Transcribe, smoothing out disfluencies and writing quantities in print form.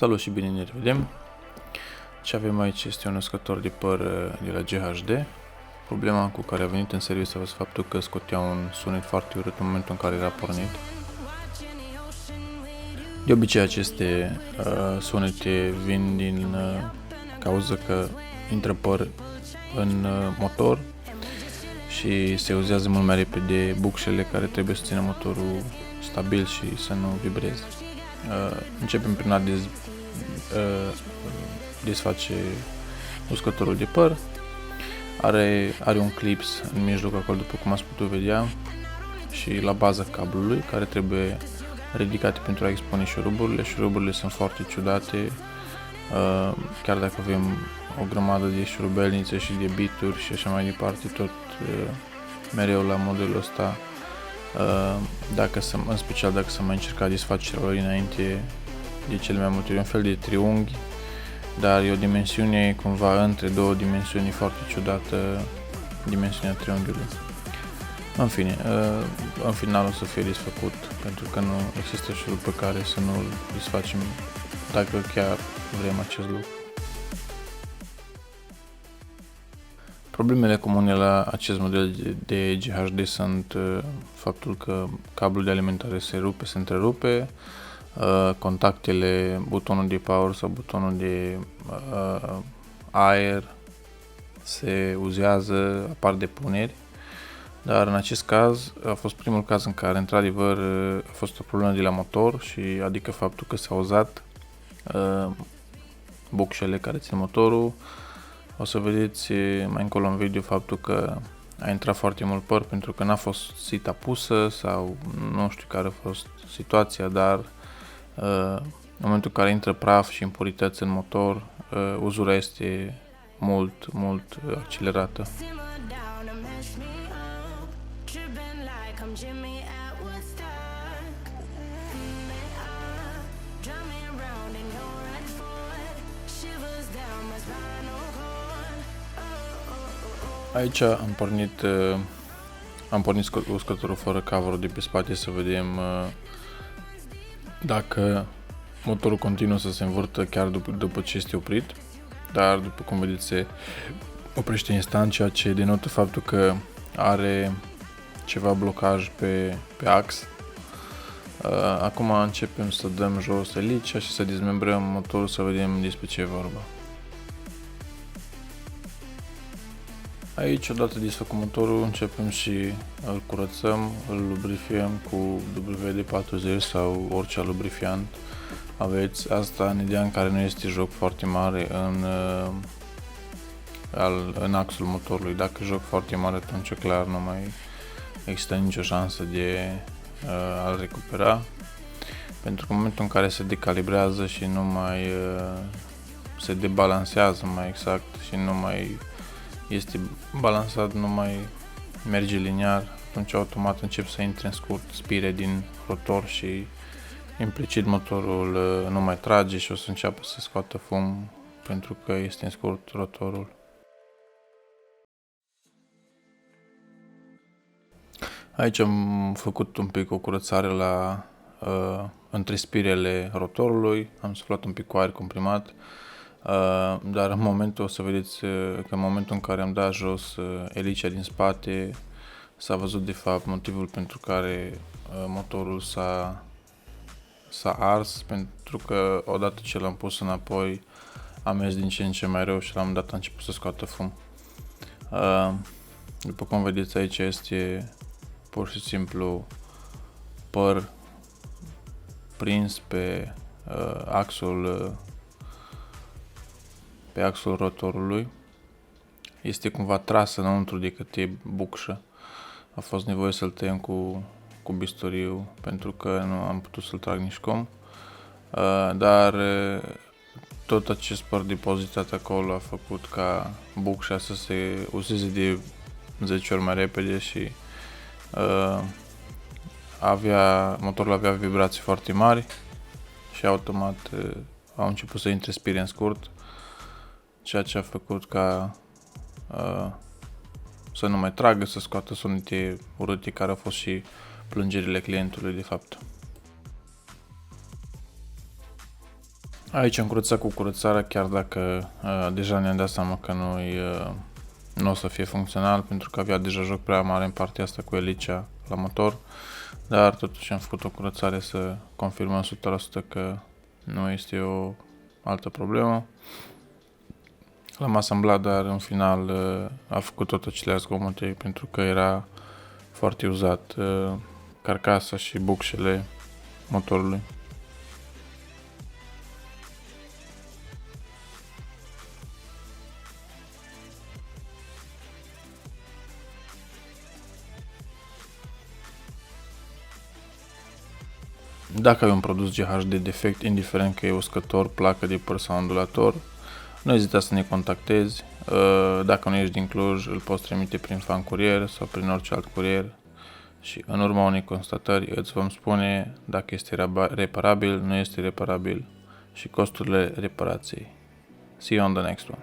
Salut și bine ne revedem. Ce avem aici este un uscător de păr de la GHD. Problema cu care a venit în serviciu a fost faptul că scotea un sunet foarte urât în momentul în care era pornit. De obicei aceste sunete vin din cauza că intră păr în motor și se uzează mult mai repede bucșele care trebuie să țină motorul stabil și să nu vibreze. Începem prin a desface uscătorul de păr. Are un clips în mijloc acolo, după cum ați putut vedea, și la baza cablului, care trebuie ridicate pentru a expune șuruburile. Șuruburile sunt foarte ciudate, chiar dacă avem o grămadă de șurubelnițe și de bituri și așa mai departe, tot mereu la modelul ăsta, în special dacă s-a mai încercat desfacerea lui înainte, de cele mai multe ori un fel de triunghi, dar e o dimensiune cumva între două dimensiuni foarte ciudată, dimensiunea triunghiului. În fine, în final o să fie desfăcut, pentru că nu există șurub pe care să nu-l desfacem dacă chiar vrem acest lucru. Problemele comune la acest model de GHD sunt faptul că cablul de alimentare se întrerupe, contactele, butonul de power sau butonul de aer se uzează, apar depuneri, dar în acest caz a fost primul caz în care într-adevăr a fost o problemă de la motor, și adică faptul că s-a uzat bucșele care țin motorul. O să vedeți mai încolo în video faptul că a intrat foarte mult păr pentru că n-a fost sita pusă sau nu știu care a fost situația, dar în momentul în care intră praf și impurități în motor, uzura este mult accelerată. Aici am pornit uscătorul fără cover de pe spate să vedem dacă motorul continuă să se învârtă chiar după ce este oprit, dar după cum vedeți se oprește instant, ceea ce denotă faptul că are ceva blocaj pe ax. Acum începem să dăm jos elicea și să dezmembrăm motorul să vedem despre ce e vorba. Aici, odată desfăcut motorul, începem și îl curățăm, îl lubrifiem cu WD-40 sau orice lubrifiant aveți. Asta în ideea în care nu este joc foarte mare în axul motorului. Dacă joc foarte mare, atunci clar nu mai există nicio șansă de a-l recupera, pentru că în momentul în care se decalibrează și nu mai se debalansează mai exact și nu mai este balansat, nu mai merge liniar, atunci automat încep să intre în scurt spire din rotor și implicit motorul nu mai trage și o să înceapă să scoată fum pentru că este în scurt rotorul. Aici am făcut un pic o curățare între spirele rotorului, am suflat un pic cu aer comprimat. Dar în momentul, o să vedeți că în momentul în care am dat jos elicea din spate, s-a văzut de fapt motivul pentru care motorul s-a ars, pentru că odată ce l-am pus înapoi a mers din ce în ce mai rău și la un moment dat a început să scoată fum. După cum vedeți, aici este pur și simplu păr prins pe axul rotorului. Este cumva tras înăuntru de către bucșă. A fost nevoie să-l tăiem cu bisturiu pentru că nu am putut să-l trag nici cum. Dar tot acest păr depozitat acolo a făcut ca bucșa să se useze de 10 ori mai repede și motorul avea vibrații foarte mari și automat au început să intre spire în scurt, ceea ce a făcut ca să nu mai tragă, să scoată sunete urâte, care au fost și plângerile clientului de fapt. Aici am curățat cu curățarea, chiar dacă deja ne-am dat seama că nu o să fie funcțional, pentru că avea deja joc prea mare în partea asta cu elicea la motor, dar totuși am făcut o curățare să confirmăm 100% că nu este o altă problemă. L-am asamblat, dar în final a făcut tot acele zgomote pentru că era foarte uzat carcasa și bucșele motorului. Dacă ai un produs GHD defect, indiferent că e uscător, placă de păr sau ondulator, nu ezita să ne contactezi. Dacă nu ești din Cluj, îl poți trimite prin fan curier sau prin orice alt curier și în urma unei constatări îți vom spune dacă este reparabil, nu este reparabil și costurile reparației. See you on the next one.